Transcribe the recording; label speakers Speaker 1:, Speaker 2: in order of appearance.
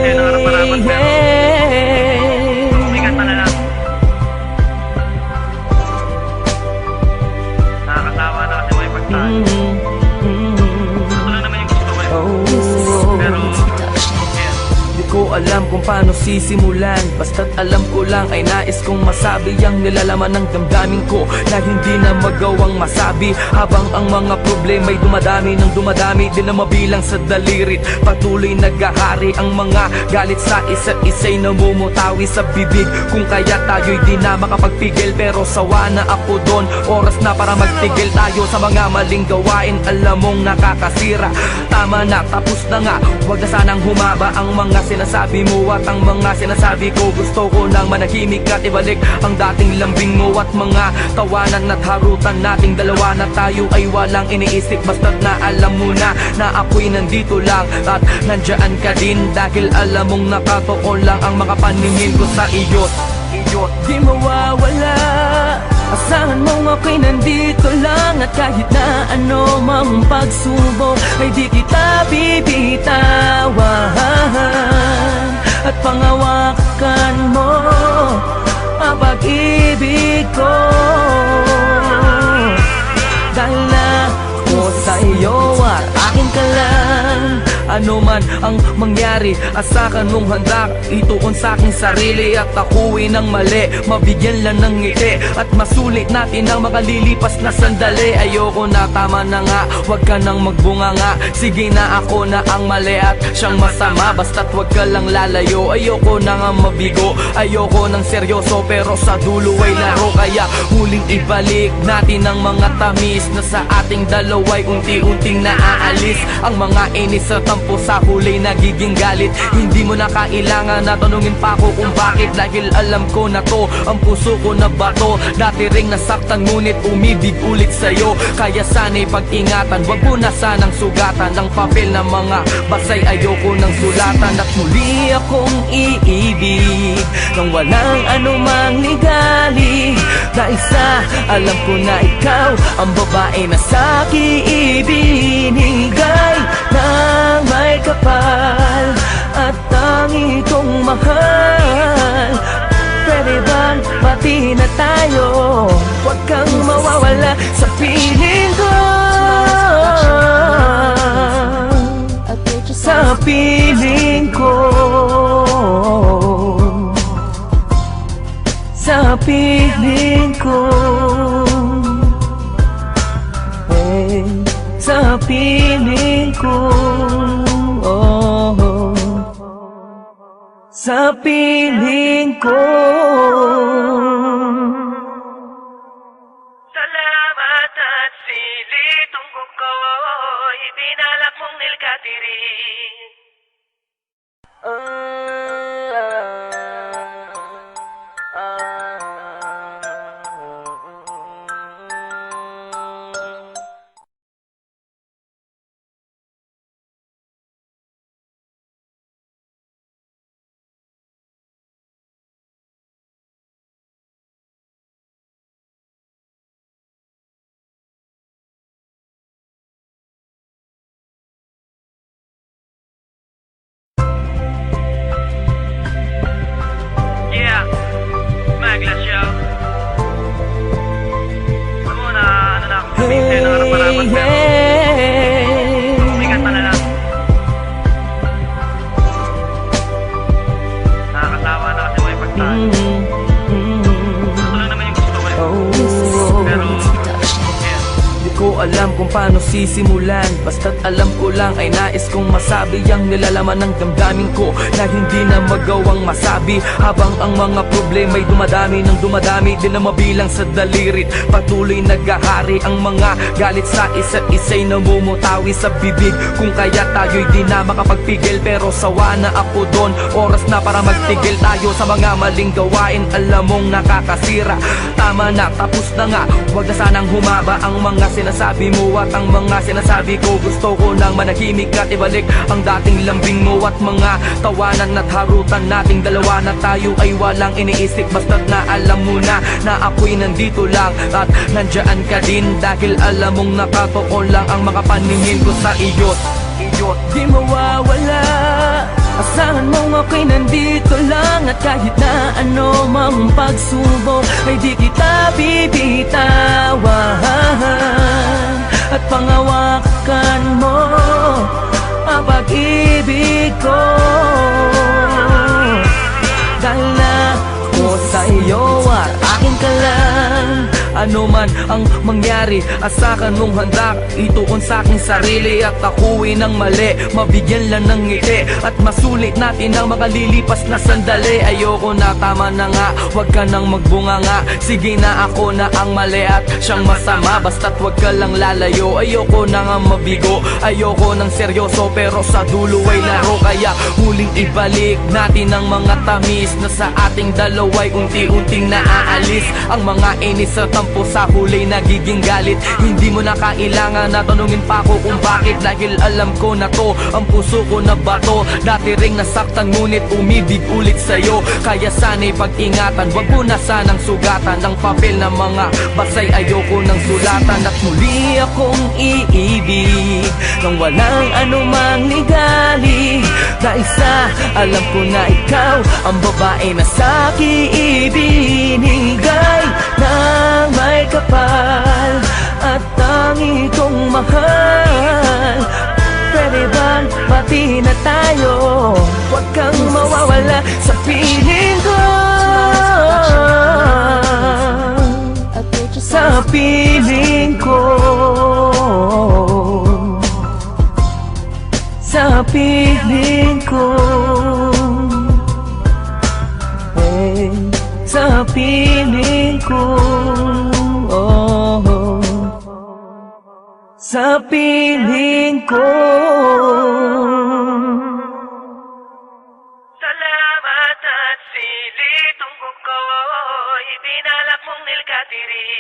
Speaker 1: sa'yo ng harap-harapan, pero umigat pa na lang. Nakakatawa na kasi may pagtahan. Ito lang naman yung gusto ko eh. Pero
Speaker 2: Di ko alam kung paano sisimulan, basta't alam ko lang ay nais kong masabi ang nilalaman ng damdamin ko na hindi na magawang masabi. Habang ang mga problema'y dumadami ng dumadami, di na mabilang sa dalirit. Patuloy naghahari ang mga galit sa isa't isa'y namumutawi sa bibig. Kung kaya tayo'y di na makapagpigil, pero sawa na ako doon. Oras na para magtigil tayo sa mga maling gawain, alam mong nakakasira. Tama na, tapos na nga, huwag na sanang humaba ang mga sinasabi mo at ang mga sinasabi ko. Gusto ko nang manahimik at ibalik ang dating lambing mo at mga tawanan at harutan nating dalawa na tayo ay walang iniisip. Basta't na alam mo na ako'y nandito lang at nandyan ka din, dahil alam mong nakatoon lang ang mga paningin ko sa iyo. Di mawawala, asahan mong ako'y nandito lang, at kahit na ano mang pagsubok ay di kita bibitawan. At pangawakan mo ang pag-ibig ko, dahil na ako sa iyo at akin ka lang. Ano man ang mangyari, asakan mong handa ituon sa aking sarili, at ako'y nang mali, mabigyan lang ng ngiti at masulit natin ang makalilipas na sandali. Ayoko na, tama na nga, wag ka nang magbunga nga. Sige na, ako na ang mali at siyang masama, basta't wag ka lang lalayo. Ayoko na nga mabigo, ayoko nang seryoso, pero sa dulo ay laro. Kaya huling ibalik natin ang mga tamis na sa ating dalawa'y unti-unting naaalis. Ang mga inis sa tampo sa huli nagiging galit. Hindi mo na kailangan na tanungin pa ako kung bakit, dahil alam ko na to, ang puso ko na bato. Dati ring nasaktan ngunit umibig ulit sa'yo, kaya sana'y pag-ingatan, wag mo na sanang sugatan ang papel na mga basay. Ayoko nang sulatan at muli akong iibig nang walang anumang ligali, dahil sa alam ko na ikaw ang babae na sa'kin ibinigay ng may kapal at tangi kong mahal. Pwede bang pati na tayo, huwag kang mawawala sa piling ko, sa piling ko, sa piling ko, sa piling ko, sa piling ko.
Speaker 1: salamat at sili tungkol ko, ibinalak mong nilkatiri. Yeah, Maglas Show. Alam mo na, ano na ako sabihin sa'yo ng harap-harapan, pero umigat pa na lang. Nakakatawa na kasi may pagtahan. Ito lang naman yung gusto ko eh. Pero
Speaker 2: Di ko alam kung paano sisimulan, basta't alam ko lang ay nais kong masabi ang nilalaman ng damdamin ko na hindi na magawang masabi. Habang ang mga problema'y dumadami ng dumadami, di na mabilang sa dalirit. Patuloy naghahari ang mga galit sa isa't isa'y namumutawi sa bibig. Kung kaya tayo'y di na makapagpigil, pero sawa na ako doon. Oras na para magtigil tayo sa mga maling gawain, alam mong nakakasira. Tama na, tapos na nga, huwag na sanang humaba ang mga sinasabi mo at ang mga sinasabi ko. Gusto ko nang manahimik at ibalik ang dating lambing mo at mga tawanan at harutan nating dalawa na tayo ay walang iniisip. Basta't na alam mo na ako'y nandito lang at nandyan ka din, dahil alam mong nakatoon lang ang mga paningin ko sa iyo. Di mawawala, Asahan mong ako'y nandito lang at kahit na ano mang pagsubok ay di kita bibitawan at pangawakan mo ang pag-ibig ko. Dahil na ako sa iyo at akin ka lang. Ano man ang mangyari, asakan mong handa ituon sa aking sarili at akuin ng mali, mabigyan lang ng ngiti at masulit natin ang makalilipas na sandali. Ayoko na, tama na nga, wag ka nang magbunga nga. Sige na, ako na ang mali at siyang masama, basta't wag ka lang lalayo. Ayoko na nga mabigo, ayoko ng seryoso, pero sa dulo ay laro. Kaya huling ibalik natin ang mga tamis na sa ating dalawa'y unti-unting naaalis. Ang mga inis at tampo sa huli nagiging galit. Hindi mo na kailangan na tanungin pa ako kung bakit, dahil alam ko na to, ang puso ko na bato. Dati ring nasaktan ngunit umibig ulit sa'yo. Kaya sana'y pag-ingatan, wag mo na sanang sugatan ng papel na mga basay, ayoko ng sulatan. At muli akong iibig nang walang anumang ligali, dahil sa alam ko na ikaw ang babae na sa'kin ibinigay ng may kapal at tangi kong mahal. Pwede bang pati na tayo? Huwag kang mawawala sa piling ko, sa piling ko, sa piling ko, sa piling ko, sa piling ko.
Speaker 1: Salamat at silit tungkol ko'y binalak mong nilkatiri.